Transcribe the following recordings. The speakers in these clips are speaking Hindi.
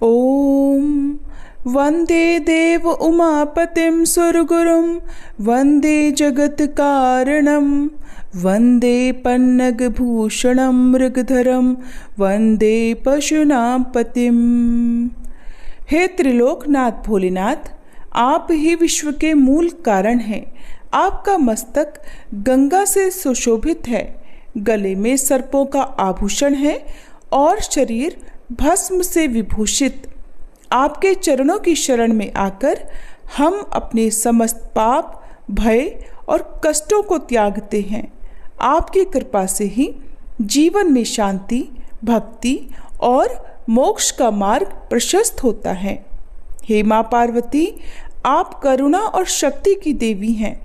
ॐ वन्दे देव उमापतिं सुरगुरुं वन्दे जगत्कारणं वन्दे पन्नगभूषणं मृगधरं वन्दे पशूनां पतिम्। हे त्रिलोकनाथ भोलेनाथ, आप ही विश्व के मूल कारण हैं। आपका मस्तक गंगा से सुशोभित है, गले में सर्पों का आभूषण है और शरीर भस्म से विभूषित। आपके चरणों की शरण में आकर हम अपने समस्त पाप, भय और कष्टों को त्यागते हैं। आपकी कृपा से ही जीवन में शांति, भक्ति और मोक्ष का मार्ग प्रशस्त होता है। हे माँ पार्वती, आप करुणा और शक्ति की देवी हैं।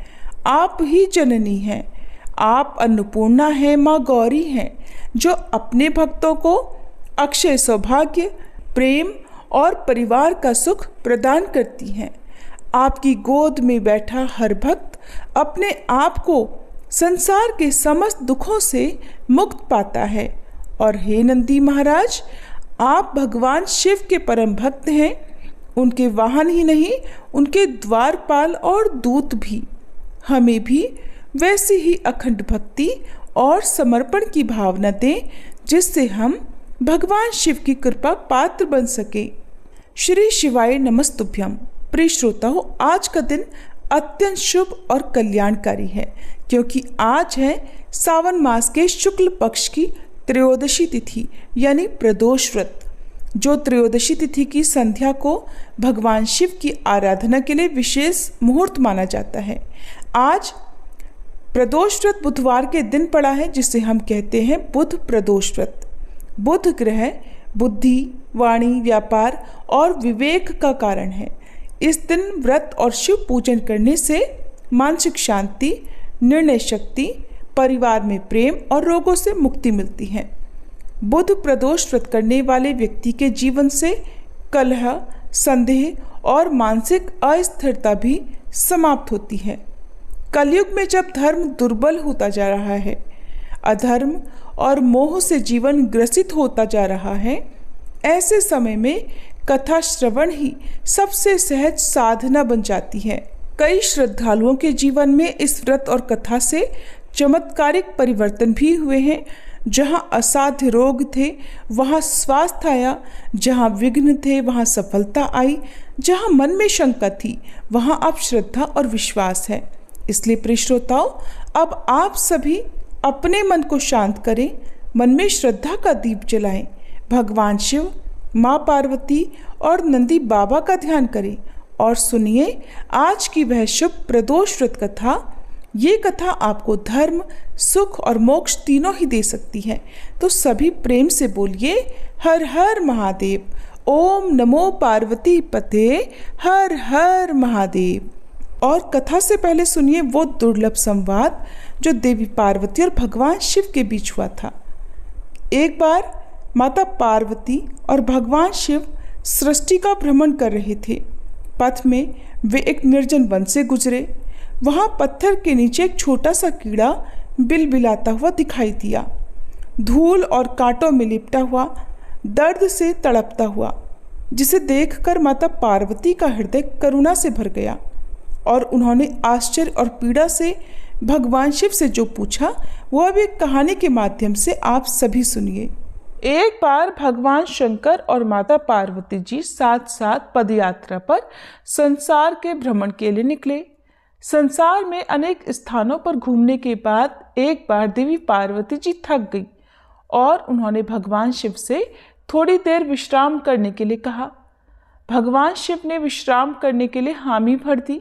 आप ही जननी हैं। आप अन्नपूर्णा हैं, माँ गौरी हैं, जो अपने भक्तों को अक्षय सौभाग्य, प्रेम और परिवार का सुख प्रदान करती हैं। आपकी गोद में बैठा हर भक्त अपने आप को संसार के समस्त दुखों से मुक्त पाता है। और हे नंदी महाराज, आप भगवान शिव के परम भक्त हैं। उनके वाहन ही नहीं, उनके द्वारपाल और दूत भी। हमें भी वैसी ही अखंड भक्ति और समर्पण की भावना दें, जिससे हम भगवान शिव की कृपा पात्र बन सके। श्री शिवाय नमस्तुभ्यम। प्रिय श्रोताओं, आज का दिन अत्यंत शुभ और कल्याणकारी है, क्योंकि आज है सावन मास के शुक्ल पक्ष की त्रयोदशी तिथि यानी प्रदोष व्रत। जो त्रयोदशी तिथि की संध्या को भगवान शिव की आराधना के लिए विशेष मुहूर्त माना जाता है। आज प्रदोष व्रत बुधवार के दिन पड़ा है, जिसे हम कहते हैं बुध प्रदोष व्रत। बुध ग्रह बुद्धि, वाणी, व्यापार और विवेक का कारण है। इस दिन व्रत और शिव पूजन करने से मानसिक शांति, निर्णय शक्ति, परिवार में प्रेम और रोगों से मुक्ति मिलती है। बुध प्रदोष व्रत करने वाले व्यक्ति के जीवन से कलह, संदेह और मानसिक अस्थिरता भी समाप्त होती है। कलयुग में जब धर्म दुर्बल होता जा रहा है, अधर्म और मोह से जीवन ग्रसित होता जा रहा है, ऐसे समय में कथा श्रवण ही सबसे सहज साधना बन जाती है। कई श्रद्धालुओं के जीवन में इस व्रत और कथा से चमत्कारिक परिवर्तन भी हुए हैं। जहाँ असाध्य रोग थे वहाँ स्वास्थ्य आया, जहाँ विघ्न थे वहाँ सफलता आई, जहाँ मन में शंका थी वहाँ अब श्रद्धा और विश्वास है। इसलिए प्रिय श्रोताओं, अब आप सभी अपने मन को शांत करें, मन में श्रद्धा का दीप जलाएं, भगवान शिव, माँ पार्वती और नंदी बाबा का ध्यान करें और सुनिए आज की वह शुभ प्रदोष व्रत कथा। ये कथा आपको धर्म, सुख और मोक्ष तीनों ही दे सकती है। तो सभी प्रेम से बोलिए हर हर महादेव। ओम नमो पार्वती पते, हर हर महादेव। और कथा से पहले सुनिए वो दुर्लभ संवाद जो देवी पार्वती और भगवान शिव के बीच हुआ था। एक बार माता पार्वती और भगवान शिव सृष्टि का भ्रमण कर रहे थे। पथ में वे एक निर्जन वन से गुजरे। वहाँ पत्थर के नीचे एक छोटा सा कीड़ा बिलबिलाता हुआ दिखाई दिया, धूल और कांटों में लिपटा हुआ, दर्द से तड़पता हुआ, जिसे देखकर माता पार्वती का हृदय करुणा से भर गया और उन्होंने आश्चर्य और पीड़ा से भगवान शिव से जो पूछा वो अब एक कहानी के माध्यम से आप सभी सुनिए। एक बार भगवान शंकर और माता पार्वती जी साथ साथ पदयात्रा पर संसार के भ्रमण के लिए निकले। संसार में अनेक स्थानों पर घूमने के बाद एक बार देवी पार्वती जी थक गई और उन्होंने भगवान शिव से थोड़ी देर विश्राम करने के लिए कहा। भगवान शिव ने विश्राम करने के लिए हामी भर दी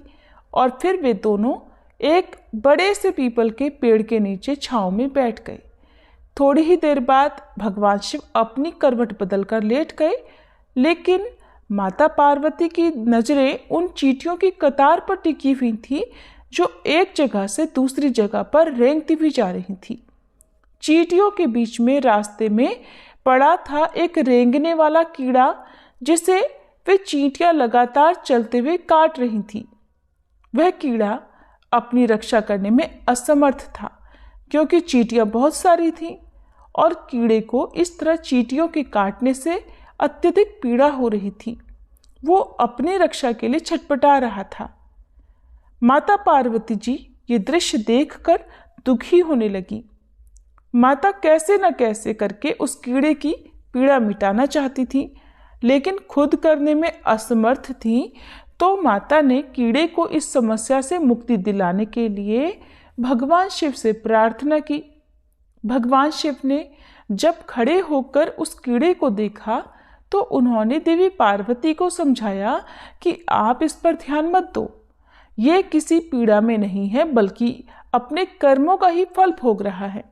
और फिर वे दोनों एक बड़े से पीपल के पेड़ के नीचे छांव में बैठ गए। थोड़ी ही देर बाद भगवान शिव अपनी करवट बदलकर लेट गए, लेकिन माता पार्वती की नज़रें उन चींटियों की कतार पर टिकी हुई थी जो एक जगह से दूसरी जगह पर रेंगती हुई जा रही थी। चींटियों के बीच में रास्ते में पड़ा था एक रेंगने वाला कीड़ा, जिसे वे चींटियां लगातार चलते हुए काट रही थी। वह कीड़ा अपनी रक्षा करने में असमर्थ था, क्योंकि चींटियां बहुत सारी थीं और कीड़े को इस तरह चींटियों के काटने से अत्यधिक पीड़ा हो रही थी। वो अपनी रक्षा के लिए छटपटा रहा था। माता पार्वती जी ये दृश्य देखकर दुखी होने लगी। माता कैसे न कैसे करके उस कीड़े की पीड़ा मिटाना चाहती थी, लेकिन खुद करने में असमर्थ थी। तो माता ने कीड़े को इस समस्या से मुक्ति दिलाने के लिए भगवान शिव से प्रार्थना की। भगवान शिव ने जब खड़े होकर उस कीड़े को देखा तो उन्होंने देवी पार्वती को समझाया कि आप इस पर ध्यान मत दो, ये किसी पीड़ा में नहीं है बल्कि अपने कर्मों का ही फल भोग रहा है।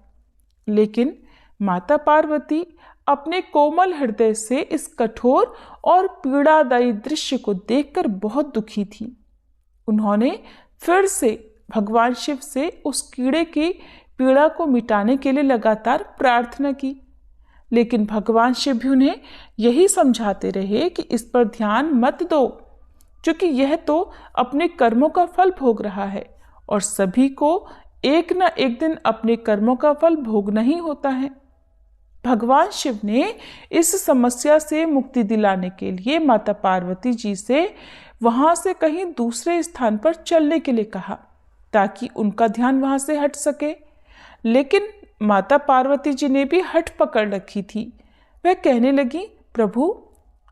लेकिन माता पार्वती अपने कोमल हृदय से इस कठोर और पीड़ादायी दृश्य को देखकर बहुत दुखी थी। उन्होंने फिर से भगवान शिव से उस कीड़े की पीड़ा को मिटाने के लिए लगातार प्रार्थना की, लेकिन भगवान शिव भी उन्हें यही समझाते रहे कि इस पर ध्यान मत दो, क्योंकि यह तो अपने कर्मों का फल भोग रहा है और सभी को एक न एक दिन अपने कर्मों का फल भोगना ही होता है। भगवान शिव ने इस समस्या से मुक्ति दिलाने के लिए माता पार्वती जी से वहां से कहीं दूसरे स्थान पर चलने के लिए कहा, ताकि उनका ध्यान वहां से हट सके। लेकिन माता पार्वती जी ने भी हट पकड़ रखी थी। वह कहने लगी, प्रभु,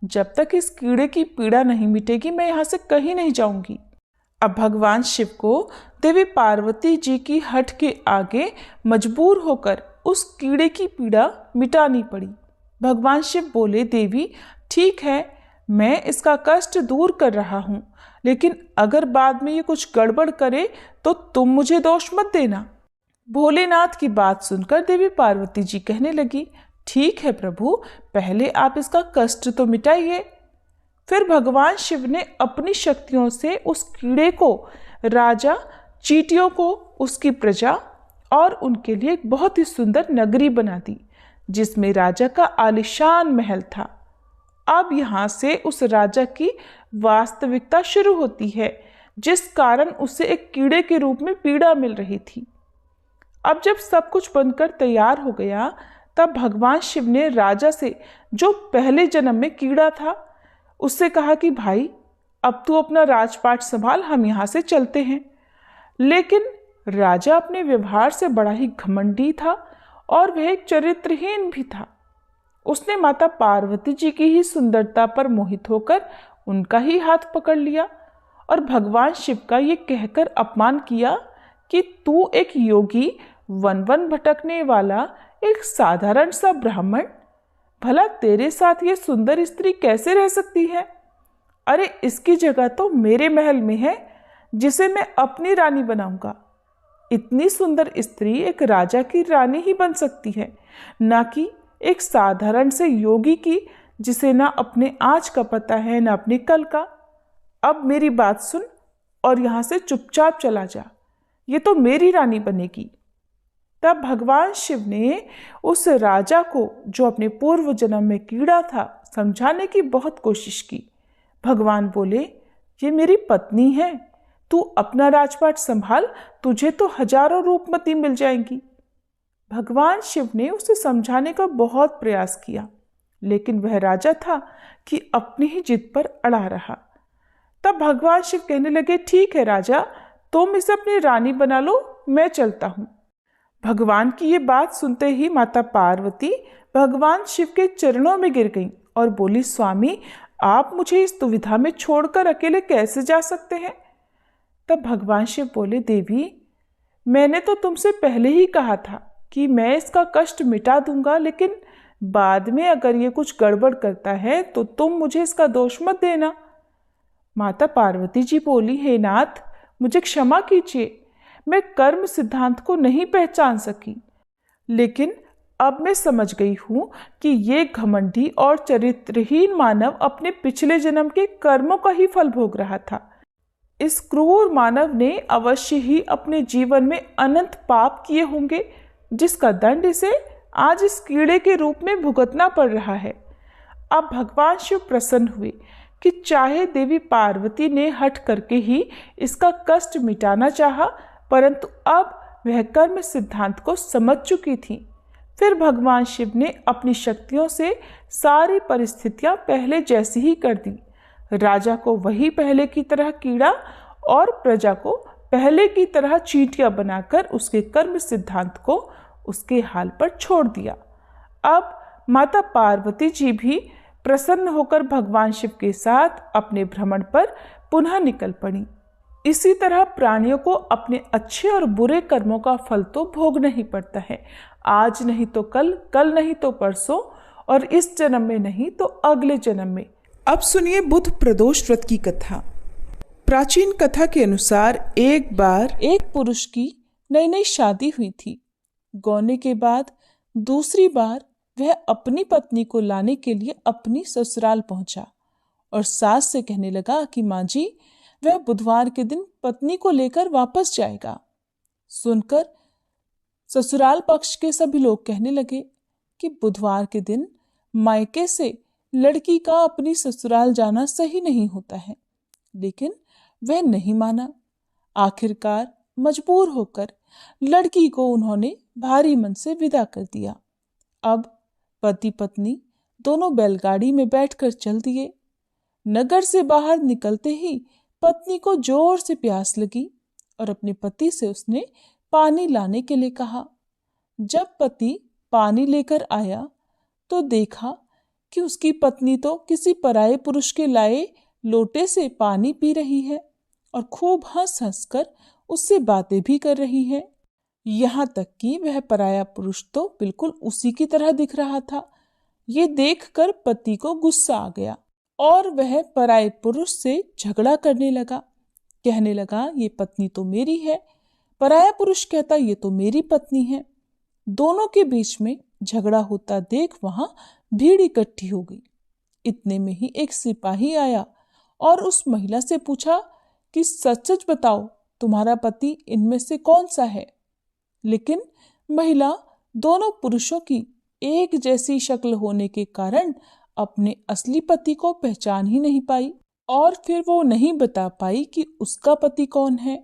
जब तक इस कीड़े की पीड़ा नहीं मिटेगी मैं यहाँ से कहीं नहीं जाऊंगी। अब भगवान शिव को देवी पार्वती जी की हट के आगे मजबूर होकर उस कीड़े की पीड़ा मिटानी पड़ी। भगवान शिव बोले, देवी ठीक है, मैं इसका कष्ट दूर कर रहा हूँ, लेकिन अगर बाद में ये कुछ गड़बड़ करे तो तुम मुझे दोष मत देना। भोलेनाथ की बात सुनकर देवी पार्वती जी कहने लगी, ठीक है प्रभु, पहले आप इसका कष्ट तो मिटाइए। फिर भगवान शिव ने अपनी शक्तियों से उस कीड़े को, राजा चींटियों को, उसकी प्रजा और उनके लिए एक बहुत ही सुंदर नगरी बना दी, जिसमें राजा का आलीशान महल था। अब यहाँ से उस राजा की वास्तविकता शुरू होती है, जिस कारण उसे एक कीड़े के रूप में पीड़ा मिल रही थी। अब जब सब कुछ बनकर तैयार हो गया, तब भगवान शिव ने राजा से, जो पहले जन्म में कीड़ा था, उससे कहा कि भाई, अब तू अपना राजपाट संभाल, हम यहाँ से चलते हैं। लेकिन राजा अपने व्यवहार से बड़ा ही घमंडी था और वह एक चरित्रहीन भी था। उसने माता पार्वती जी की ही सुंदरता पर मोहित होकर उनका ही हाथ पकड़ लिया और भगवान शिव का ये कहकर अपमान किया कि तू एक योगी, वन वन भटकने वाला एक साधारण सा ब्राह्मण, भला तेरे साथ ये सुंदर स्त्री कैसे रह सकती है? अरे इसकी जगह तो मेरे महल में है, जिसे मैं अपनी रानी बनाऊंगा। इतनी सुंदर स्त्री एक राजा की रानी ही बन सकती है, ना कि एक साधारण से योगी की, जिसे ना अपने आज का पता है ना अपने कल का। अब मेरी बात सुन और यहाँ से चुपचाप चला जा, ये तो मेरी रानी बनेगी। तब भगवान शिव ने उस राजा को, जो अपने पूर्व जन्म में कीड़ा था, समझाने की बहुत कोशिश की। भगवान बोले, ये मेरी पत्नी है, तू अपना राजपाट संभाल, तुझे तो हजारों रूपमती मिल जाएंगी। भगवान शिव ने उसे समझाने का बहुत प्रयास किया, लेकिन वह राजा था कि अपनी ही जिद पर अड़ा रहा। तब भगवान शिव कहने लगे, ठीक है राजा, तुम इसे अपनी रानी बना लो, मैं चलता हूँ। भगवान की ये बात सुनते ही माता पार्वती भगवान शिव के चरणों में गिर गईं और बोली, स्वामी, आप मुझे इस दुविधा में छोड़कर अकेले कैसे जा सकते हैं? तब भगवान शिव बोले, देवी, मैंने तो तुमसे पहले ही कहा था कि मैं इसका कष्ट मिटा दूंगा, लेकिन बाद में अगर ये कुछ गड़बड़ करता है तो तुम मुझे इसका दोष मत देना। माता पार्वती जी बोली, हे नाथ, मुझे क्षमा कीजिए, मैं कर्म सिद्धांत को नहीं पहचान सकी, लेकिन अब मैं समझ गई हूँ कि ये घमंडी और चरित्रहीन मानव अपने पिछले जन्म के कर्मों का ही फल भोग रहा था। इस क्रूर मानव ने अवश्य ही अपने जीवन में अनंत पाप किए होंगे, जिसका दंड इसे आज इस कीड़े के रूप में भुगतना पड़ रहा है। अब भगवान शिव प्रसन्न हुए कि चाहे देवी पार्वती ने हट करके ही इसका कष्ट मिटाना चाहा, परंतु अब वह कर्म सिद्धांत को समझ चुकी थी। फिर भगवान शिव ने अपनी शक्तियों से सारी परिस्थितियां पहले जैसी ही कर दी। राजा को वही पहले की तरह कीड़ा और प्रजा को पहले की तरह चींटियां बनाकर उसके कर्म सिद्धांत को उसके हाल पर छोड़ दिया। अब माता पार्वती जी भी प्रसन्न होकर भगवान शिव के साथ अपने भ्रमण पर पुनः निकल पड़ी। इसी तरह प्राणियों को अपने अच्छे और बुरे कर्मों का फल तो भोगना ही पड़ता है, आज नहीं तो कल, कल नहीं तो परसों, और इस जन्म में नहीं तो अगले जन्म में। अब सुनिए बुध प्रदोष व्रत की कथा। प्राचीन कथा के अनुसार एक बार एक पुरुष की नई नई शादी हुई थी। गौने के बाद दूसरी बार वह अपनी पत्नी को लाने के लिए अपनी ससुराल पहुंचा और सास से कहने लगा कि माँ जी, वह बुधवार के दिन पत्नी को लेकर वापस जाएगा। सुनकर ससुराल पक्ष के सभी लोग कहने लगे कि बुधवार के दिन मायके से लड़की का अपनी ससुराल जाना सही नहीं होता है, लेकिन वह नहीं माना। आखिरकार मजबूर होकर लड़की को उन्होंने भारी मन से विदा कर दिया। अब पति पत्नी दोनों बैलगाड़ी में बैठकर चल दिए। नगर से बाहर निकलते ही पत्नी को जोर से प्यास लगी और अपने पति से उसने पानी लाने के लिए कहा। जब पति पानी लेकर आया तो देखा कि उसकी पत्नी तो किसी पराये पुरुष के लाए लोटे से पानी पी रही है और खूब हंस हंस कर उससे बातें भी कर रही है। यहाँ तक कि वह पराया पुरुष तो बिल्कुल उसी की तरह दिख रहा था। ये देखकर पति को गुस्सा आ गया और वह पराये पुरुष से झगड़ा करने लगा। कहने लगा, ये पत्नी तो मेरी है। पराया पुरुष कहता, ये तो मेरी पत्नी है। दोनों के बीच में झगड़ा होता देख वहां भीड़ इकट्ठी हो गई। इतने में ही एक सिपाही आया और उस महिला से पूछा कि सच सच बताओ, तुम्हारा पति इनमें से कौन सा है? लेकिन महिला दोनों पुरुषों की एक जैसी शक्ल होने के कारण अपने असली पति को पहचान ही नहीं पाई और फिर वो नहीं बता पाई कि उसका पति कौन है।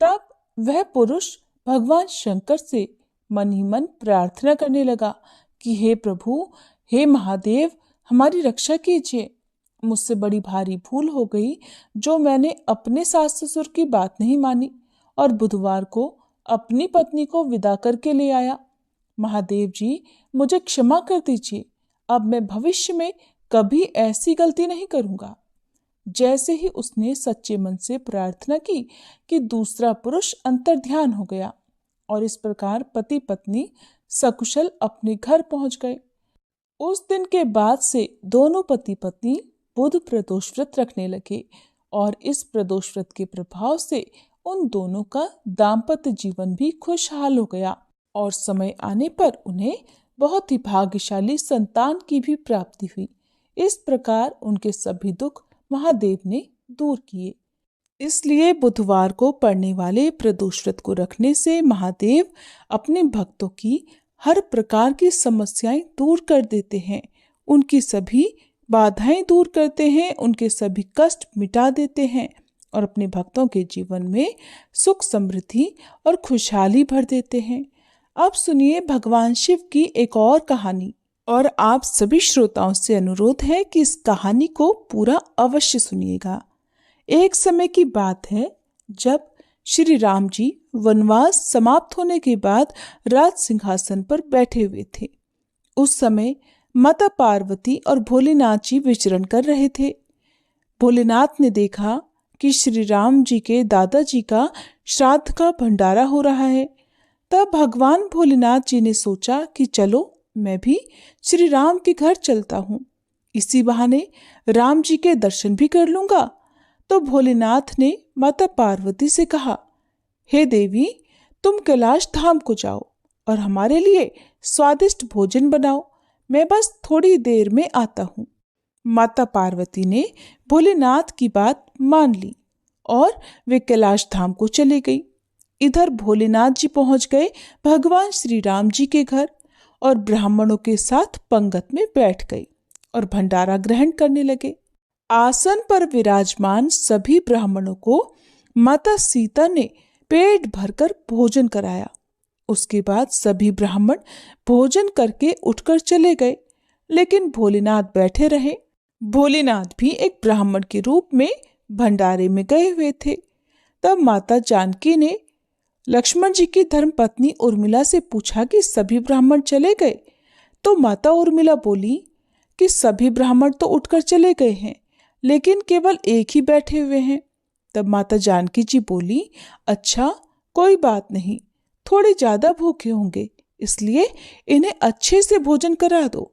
तब वह पुरुष भगवान शंकर से मन ही मन प्रार्थना करने लगा कि हे प्रभु, हे महादेव, हमारी रक्षा कीजिए। मुझसे बड़ी भारी भूल हो गई जो मैंने अपने सास ससुर की बात नहीं मानी और बुधवार को अपनी पत्नी को विदा करके ले आया। महादेव जी, मुझे क्षमा कर दीजिए। अब मैं भविष्य में कभी ऐसी गलती नहीं करूंगा। जैसे ही उसने सच्चे मन से प्रार्थना की कि दूसरा पुरुष अंतर्ध्यान हो गया और इस प्रकार पति पत्नी सकुशल अपने घर पहुंच गए। उस दिन के बाद से दोनों पति पत्नी बुध प्रदोष व्रत रखने लगे और इस प्रदोष व्रत के प्रभाव से उन दोनों का दाम्पत्य जीवन भी खुशहाल हो गया और समय आने पर उन्हें बहुत ही भाग्यशाली संतान की भी प्राप्ति हुई। इस प्रकार उनके सभी दुख महादेव ने दूर किए। इसलिए बुधवार को पड़ने वाले प्रदोष व्रत को रखने से महादेव अपने भक्तों की हर प्रकार की समस्याएं दूर कर देते हैं, उनकी सभी बाधाएं दूर करते हैं, उनके सभी कष्ट मिटा देते हैं और अपने भक्तों के जीवन में सुख समृद्धि और खुशहाली भर देते हैं। अब सुनिए भगवान शिव की एक और कहानी और आप सभी श्रोताओं से अनुरोध है कि इस कहानी को पूरा अवश्य सुनिएगा। एक समय की बात है जब श्री राम जी वनवास समाप्त होने के बाद राज सिंहासन पर बैठे हुए थे। उस समय माता पार्वती और भोलेनाथ जी विचरण कर रहे थे। भोलेनाथ ने देखा कि श्री राम जी के दादाजी का श्राद्ध का भंडारा हो रहा है। तब भगवान भोलेनाथ जी ने सोचा कि चलो मैं भी श्री राम के घर चलता हूँ, इसी बहाने राम जी के दर्शन भी कर लूंगा। तो भोलेनाथ ने माता पार्वती से कहा, हे देवी, तुम कैलाश धाम को जाओ और हमारे लिए स्वादिष्ट भोजन बनाओ, मैं बस थोड़ी देर में आता हूँ। माता पार्वती ने भोलेनाथ की बात मान ली और वे कैलाश धाम को चले गई। इधर भोलेनाथ जी पहुंच गए भगवान श्री राम जी के घर और ब्राह्मणों के साथ पंगत में बैठ गए और भंडारा ग्रहण करने लगे। आसन पर विराजमान सभी ब्राह्मणों को माता सीता ने पेट भरकर भोजन कराया। उसके बाद सभी ब्राह्मण भोजन करके उठकर चले गए, लेकिन भोलेनाथ बैठे रहे। भोलेनाथ भी एक ब्राह्मण के रूप में भंडारे में गए हुए थे। तब माता जानकी ने लक्ष्मण जी की धर्मपत्नी उर्मिला से पूछा कि सभी ब्राह्मण चले गए। तो माता उर्मिला बोली कि सभी ब्राह्मण तो उठकर चले गए हैं, लेकिन केवल एक ही बैठे हुए हैं। तब माता जानकी जी बोली, अच्छा कोई बात नहीं, थोड़े ज्यादा भूखे होंगे, इसलिए इन्हें अच्छे से भोजन करा दो।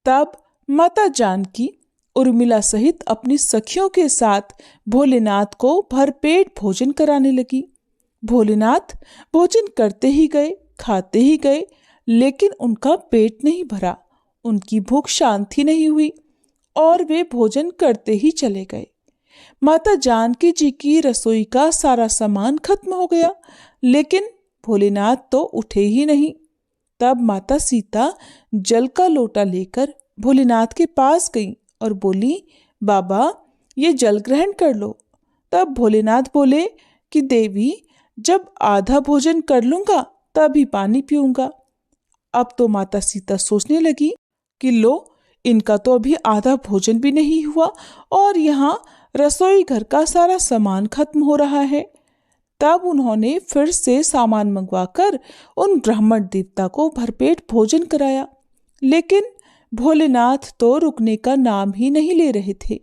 तब माता जानकी उर्मिला सहित अपनी सखियों के साथ भोलेनाथ को भरपेट भोजन कराने लगी। भोलेनाथ भोजन करते ही गए, खाते ही गए, लेकिन उनका पेट नहीं भरा, उनकी भूख शांत ही नहीं हुई और वे भोजन करते ही चले गए। माता जानकी जी की रसोई का सारा सामान खत्म हो गया, लेकिन भोलेनाथ तो उठे ही नहीं। तब माता सीता जल का लोटा लेकर भोलेनाथ के पास गई और बोली, बाबा ये जल ग्रहण कर लो। तब भोलेनाथ बोले कि देवी, जब आधा भोजन कर लूंगा तभी पानी पीऊंगा। अब तो माता सीता सोचने लगी कि लो, इनका तो अभी आधा भोजन भी नहीं हुआ और यहाँ रसोई घर का सारा सामान खत्म हो रहा है। तब उन्होंने फिर से सामान मंगवाकर उन ब्राह्मण देवता को भरपेट भोजन कराया, लेकिन भोलेनाथ तो रुकने का नाम ही नहीं ले रहे थे।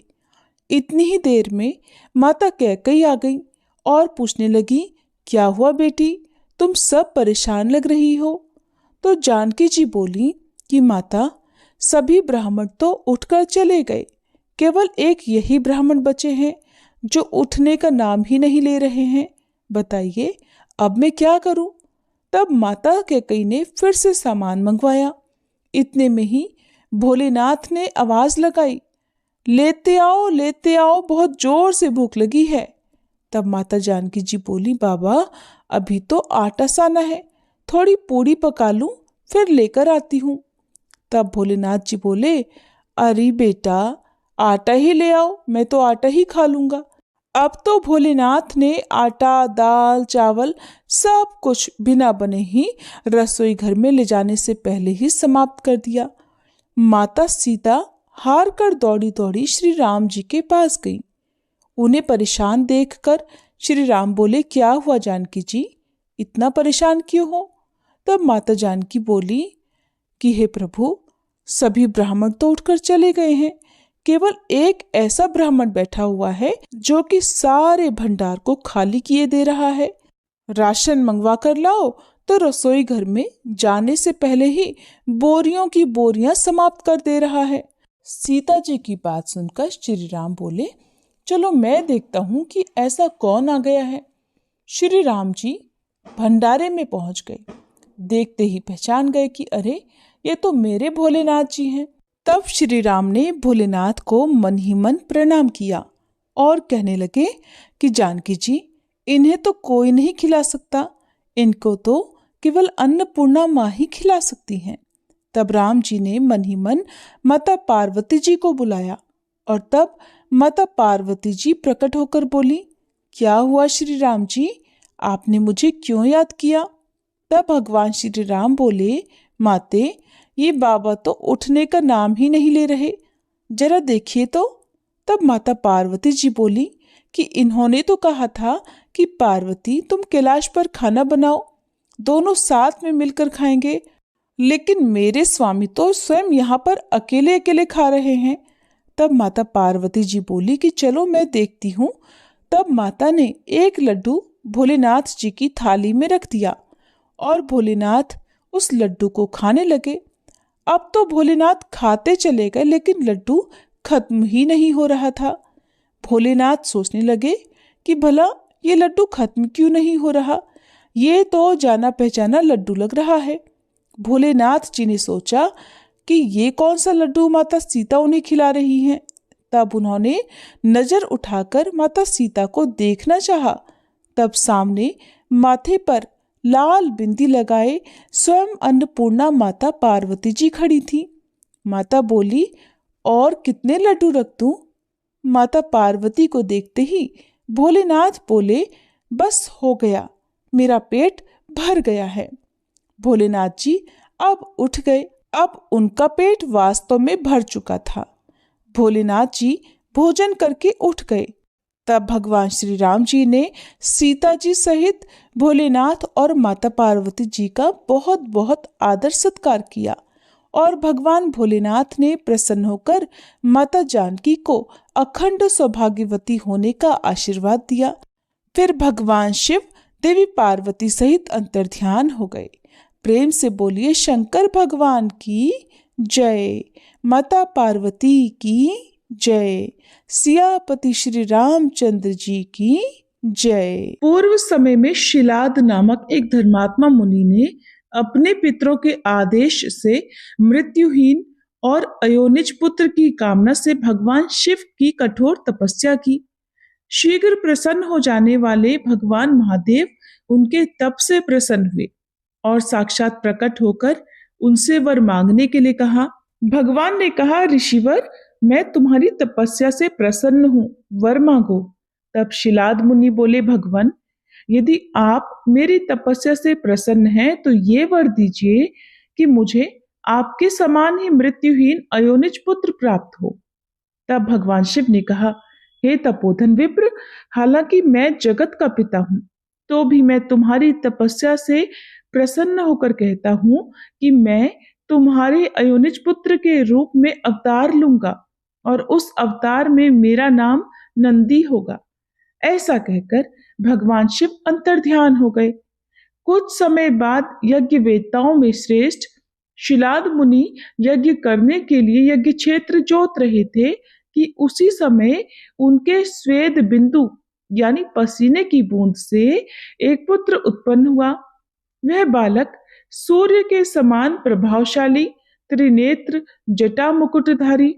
इतनी ही देर में माता कैकेयी आ गई और पूछने लगी, क्या हुआ बेटी, तुम सब परेशान लग रही हो। तो जानकी जी बोली कि माता, सभी ब्राह्मण तो उठकर चले गए, केवल एक यही ब्राह्मण बचे हैं जो उठने का नाम ही नहीं ले रहे हैं। बताइए अब मैं क्या करूं। तब माता कैकेयी ने फिर से सामान मंगवाया। इतने में ही भोलेनाथ ने आवाज लगाई, लेते आओ, बहुत जोर से भूख लगी है। तब माता जानकी जी बोली, बाबा अभी तो आटा साना है, थोड़ी पूड़ी पका लूं फिर लेकर आती हूँ। तब भोलेनाथ जी बोले, अरे बेटा आटा ही ले आओ, मैं तो आटा ही खा लूंगा। अब तो भोलेनाथ ने आटा, दाल, चावल सब कुछ बिना बने ही रसोई घर में ले जाने से पहले ही समाप्त कर दिया। माता सीता हार कर दौड़ी दौड़ी श्री राम जी के पास गई। उन्हें परेशान देखकर श्री राम बोले, क्या हुआ जानकी जी, इतना परेशान क्यों हो। तब माता जानकी बोली कि हे प्रभु, सभी ब्राह्मण तो उठकर चले गए हैं, केवल एक ऐसा ब्राह्मण बैठा हुआ है जो कि सारे भंडार को खाली किए दे रहा है। राशन मंगवा कर लाओ तो रसोई घर में जाने से पहले ही बोरियों की बोरियां समाप्त कर दे रहा है। सीता जी की बात सुनकर श्री राम बोले, चलो मैं देखता हूँ कि ऐसा कौन आ गया है। श्री राम जी भंडारे में पहुंच गए। देखते ही पहचान गए कि अरे ये तो मेरे भोलेनाथ जी हैं। तब श्री राम ने भोलेनाथ को मन ही मन प्रणाम किया और कहने लगे कि जानकी जी, इन्हें तो कोई नहीं खिला सकता, इनको तो केवल अन्नपूर्णा माँ ही खिला सकती हैं। तब राम जी ने मन ही मन माता पार्वती जी को बुलाया और तब माता पार्वती जी प्रकट होकर बोली, क्या हुआ श्री राम जी, आपने मुझे क्यों याद किया। तब भगवान श्री राम बोले, माते ये बाबा तो उठने का नाम ही नहीं ले रहे, जरा देखिए तो। तब माता पार्वती जी बोली कि इन्होंने तो कहा था कि पार्वती तुम कैलाश पर खाना बनाओ, दोनों साथ में मिलकर खाएंगे, लेकिन मेरे स्वामी तो स्वयं यहाँ पर अकेले अकेले खा रहे हैं। तब माता पार्वती जी बोली कि चलो मैं देखती हूँ। तब माता ने एक लड्डू भोलेनाथ जी की थाली में रख दिया और भोलेनाथ उस लड्डू को खाने लगे। अब तो भोलेनाथ खाते चले गए, लेकिन लड्डू खत्म ही नहीं हो रहा था। भोलेनाथ सोचने लगे कि भला ये लड्डू खत्म क्यों नहीं हो रहा, ये तो जाना पहचाना लड्डू लग रहा है। भोलेनाथ जी ने सोचा कि ये कौन सा लड्डू माता सीता उन्हें खिला रही हैं। तब उन्होंने नजर उठाकर माता सीता को देखना चाहा। तब सामने माथे पर लाल बिंदी लगाए स्वयं अन्नपूर्णा माता पार्वती जी खड़ी थी। माता बोली, और कितने लड्डू रख दूं। माता पार्वती को देखते ही भोलेनाथ बोले, बस हो गया, मेरा पेट भर गया है। भोलेनाथ जी अब उठ गए। अब उनका पेट वास्तव में भर चुका था। भोलेनाथ जी भोजन करके उठ गए। तब भगवान श्री राम जी ने सीता जी सहित भोलेनाथ और माता पार्वती जी का बहुत बहुत आदर सत्कार किया और भगवान भोलेनाथ ने प्रसन्न होकर माता जानकी को अखंड सौभाग्यवती होने का आशीर्वाद दिया। फिर भगवान शिव देवी पार्वती सहित अंतर्ध्यान हो गए। प्रेम से बोलिए शंकर भगवान की जय, माता पार्वती की जय, सियापति श्री रामचंद्र जी की जय। पूर्व समय में शिलाद नामक एक धर्मात्मा मुनि ने अपने पितरों के आदेश से मृत्युहीन और अयोनिज पुत्र की कामना से भगवान शिव की कठोर तपस्या की। शीघ्र प्रसन्न हो जाने वाले भगवान महादेव उनके तप से प्रसन्न हुए और साक्षात प्रकट होकर उनसे वर मांगने के लिए कहा। भगवान ने कहा, ऋषिवर, मैं तुम्हारी तपस्या से प्रसन्न हूँ, वर मांगो। तब शिलाद मुनि बोले, भगवान, यदि आप मेरी तपस्या से प्रसन्न हैं तो ये वर दीजिए कि मुझे आपके समान ही मृत्युहीन अयोनिज पुत्र प्राप्त हो। तब भगवान शिव ने कहा, हे तपोधन विप्र, हालांकि मैं जगत का पिता हूँ, तो भी मैं तुम्हारी तपस्या से प्रसन्न होकर कहता हूँ कि मैं तुम्हारे अयोनिज पुत्र के रूप में अवतार लूंगा और उस अवतार में मेरा नाम नंदी होगा। ऐसा कहकर भगवान शिव अंतर्ध्यान हो गए। कुछ समय बाद यज्ञ वेत्ताओं में श्रेष्ठ शिलाद मुनि यज्ञ करने के लिए यज्ञ क्षेत्र जोत रहे थे कि उसी समय उनके स्वेद बिंदु यानी पसीने की बूंद से एक पुत्र उत्पन्न हुआ। वह बालक सूर्य के समान प्रभावशाली, त्रिनेत्र, जटा मुकुटधारी,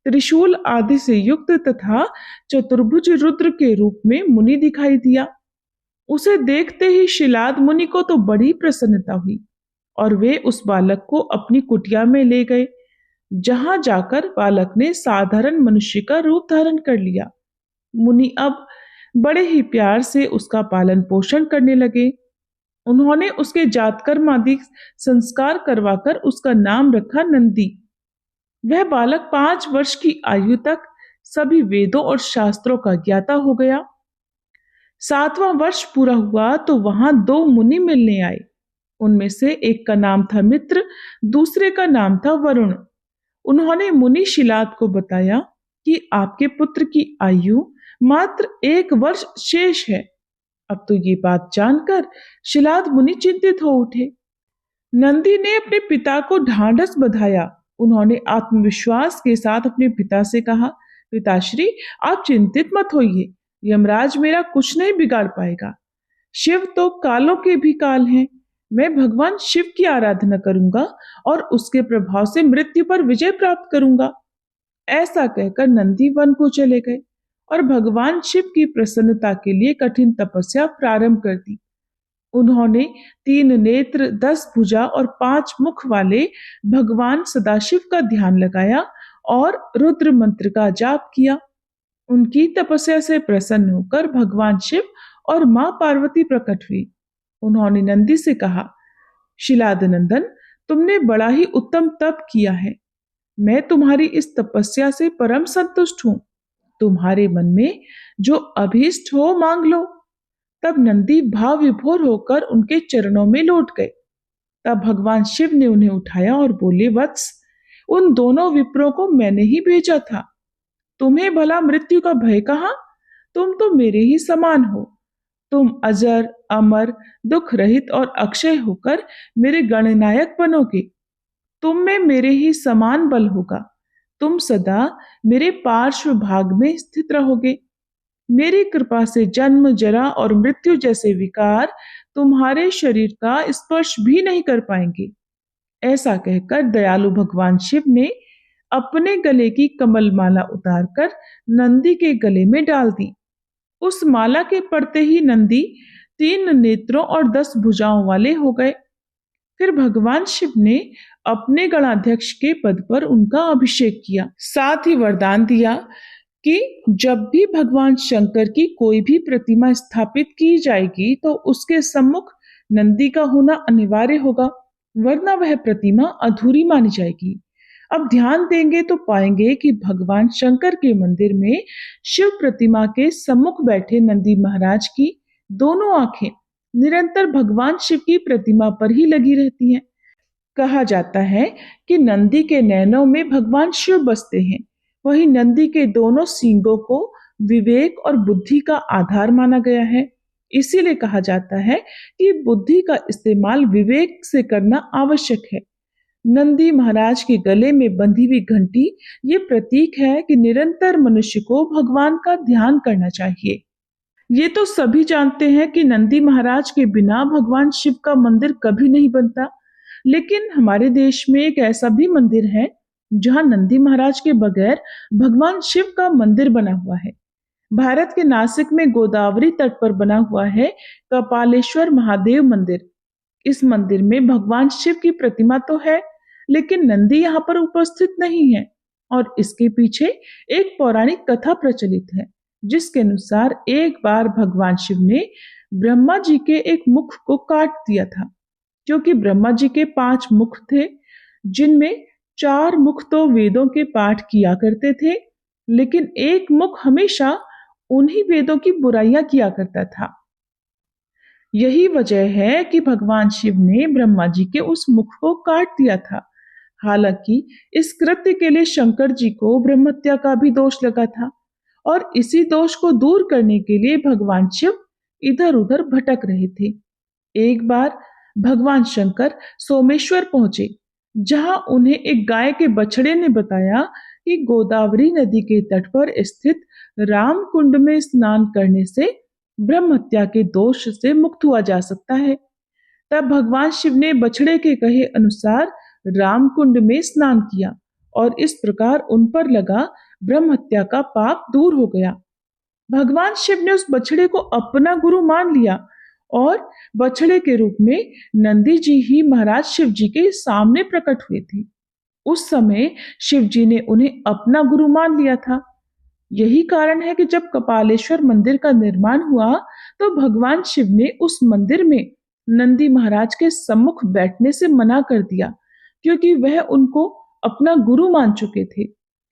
त्रिशूल आदि से युक्त तथा चतुर्भुज रुद्र के रूप में मुनि दिखाई दिया। उसे देखते ही शिलाद मुनि को तो बड़ी प्रसन्नता हुई और वे उस बालक को अपनी कुटिया में ले गए, जहां जाकर बालक ने साधारण मनुष्य का रूप धारण कर लिया। मुनि अब बड़े ही प्यार से उसका पालन पोषण करने लगे। उन्होंने उसके जातकर्म आदि संस्कार करवाकर उसका नाम रखा नंदी। वह बालक 5 वर्ष की आयु तक सभी वेदों और शास्त्रों का ज्ञाता हो गया। 7वां वर्ष पूरा हुआ तो वहां 2 मुनि मिलने आए। उनमें से एक का नाम था मित्र, दूसरे का नाम था वरुण। उन्होंने मुनि शिलाद को बताया कि आपके पुत्र की आयु मात्र 1 वर्ष शेष है। अब तो ये बात जानकर शिलाद मुनि चिंतित हो उठे। नंदी ने अपने पिता को ढांढस बंधाया। उन्होंने आत्मविश्वास के साथ अपने पिता से कहा, पिताश्री, आप चिंतित मत होइए, यमराज मेरा कुछ नहीं बिगाड़ पाएगा। शिव तो कालों के भी काल हैं। मैं भगवान शिव की आराधना करूंगा और उसके प्रभाव से मृत्यु पर विजय प्राप्त करूंगा। ऐसा कहकर नंदी वन को चले गए और भगवान शिव की प्रसन्नता के लिए कठिन तपस्या प्रारंभ कर दी। उन्होंने 3 नेत्र, 10 भुजा और 5 मुख वाले भगवान सदाशिव का ध्यान लगाया और रुद्र मंत्र का जाप किया। उनकी तपस्या से प्रसन्न होकर भगवान शिव और मां पार्वती प्रकट हुई। उन्होंने नंदी से कहा, शिलाद नंदन, तुमने बड़ा ही उत्तम तप किया है। मैं तुम्हारी इस तपस्या से परम संतुष्ट हूं। तुम्हारे मन में जो अभीष्ट हो मांग लो। तब नंदी भाव विभोर होकर उनके चरणों में लौट गए। तब भगवान शिव ने उन्हें उठाया और बोले, वत्स, उन दोनों विप्रों को मैंने ही भेजा था। तुम्हें भला मृत्यु का भय कहाँ? तुम तो मेरे ही समान हो। तुम अजर, अमर, दुख रहित और अक्षय होकर मेरे गणनायक बनोगे। तुम में मेरे ही समान बल होगा। तुम सदा मेरे पार्श्व भाग में स्थित रहोगे। मेरी कृपा से जन्म, जरा और मृत्यु जैसे विकार तुम्हारे शरीर का स्पर्श भी नहीं कर पाएंगे। ऐसा कहकर दयालु भगवान शिव ने अपने गले की कमल माला उतारकर नंदी के गले में डाल दी। उस माला के पड़ते ही नंदी 3 नेत्रों और 10 भुजाओं वाले हो गए। फिर भगवान शिव ने अपने गणाध्यक्ष के पद पर उनका अभिषेक किया। साथ ही वरदान दिया कि जब भी भगवान शंकर की कोई भी प्रतिमा स्थापित की जाएगी तो उसके सम्मुख नंदी का होना अनिवार्य होगा। वरना वह प्रतिमा अधूरी मानी जाएगी। अब ध्यान देंगे तो पाएंगे कि भगवान शंकर के मंदिर में शिव प्रतिमा के सम्मुख बैठे नंदी महाराज की दोनों आंखें निरंतर भगवान शिव की प्रतिमा पर ही लगी रहती हैं। कहा जाता है कि नंदी के नैनों में भगवान शिव बसते हैं। वहीं नंदी के दोनों सींगों को विवेक और बुद्धि का आधार माना गया है। इसीलिए कहा जाता है कि बुद्धि का इस्तेमाल विवेक से करना आवश्यक है। नंदी महाराज के गले में बंधी हुई घंटी ये प्रतीक है कि निरंतर मनुष्य को भगवान का ध्यान करना चाहिए। ये तो सभी जानते हैं कि नंदी महाराज के बिना भगवान शिव का मंदिर कभी नहीं बनता। लेकिन हमारे देश में एक ऐसा भी मंदिर है जहां नंदी महाराज के बगैर भगवान शिव का मंदिर बना हुआ है। भारत के नासिक में गोदावरी तट पर बना हुआ है कपालेश्वर महादेव मंदिर। इस मंदिर में भगवान शिव की प्रतिमा तो है, लेकिन नंदी यहाँ पर उपस्थित नहीं है। और इसके पीछे एक पौराणिक कथा प्रचलित है, जिसके अनुसार एक बार भगवान शिव ने ब्रह्मा जी के एक मुख को काट दिया था। क्योंकि ब्रह्मा जी के 5 मुख थे, जिनमें 4 मुख तो वेदों के पाठ किया करते थे, लेकिन एक मुख हमेशा उन्हीं वेदों की बुराइयां किया करता था। यही वजह है कि भगवान शिव ने ब्रह्मा जी के उस मुख को काट दिया था। हालांकि इस कृत्य के लिए शंकर जी को ब्रह्महत्या का भी दोष लगा था, और इसी दोष को दूर करने के लिए भगवान शिव इधर उधर भटक रहे थे। एक बार भगवान शंकर सोमेश्वर पहुंचे, जहां उन्हें एक गाय के बछड़े ने बताया कि गोदावरी नदी के तट पर स्थित राम कुंड में स्नान करने से ब्रह्म हत्या के दोष से मुक्त हुआ जा सकता है। तब भगवान शिव ने बछड़े के कहे अनुसार राम कुंड में स्नान किया, और इस प्रकार उन पर लगा ब्रह्म हत्या का पाप दूर हो गया। भगवान शिव ने उस बछड़े को अपना गुरु मान लिया, और बछड़े के रूप में नंदी जी ही महाराज शिव जी के सामने प्रकट हुए थे। उस समय शिव जी ने उन्हें अपना गुरु मान लिया था। यही कारण है कि जब कपालेश्वर मंदिर का निर्माण हुआ, तो भगवान शिव ने उस मंदिर में नंदी महाराज के सम्मुख बैठने से मना कर दिया, क्योंकि वह उनको अपना गुरु मान चुके थे।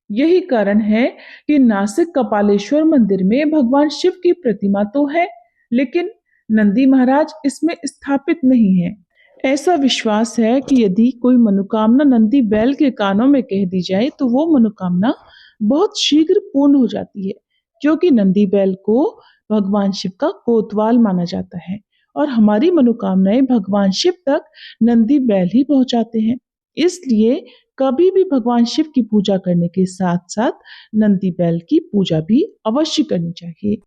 यही कारण है कि नासिक कपालेश्वर मंदिर में भगवान शिव की प्रतिमा तो है, लेकिन नंदी महाराज इसमें स्थापित नहीं है। ऐसा विश्वास है कि यदि कोई मनोकामना नंदी बैल के कानों में कह दी जाए, तो वो मनोकामना बहुत शीघ्र पूर्ण हो जाती है, क्योंकि नंदी बैल को भगवान शिव का कोतवाल माना जाता है, और हमारी मनोकामनाएं भगवान शिव तक नंदी बैल ही पहुंचाते हैं। इसलिए कभी भी भगवान शिव की पूजा करने के साथ साथ नंदी बैल की पूजा भी अवश्य करनी चाहिए।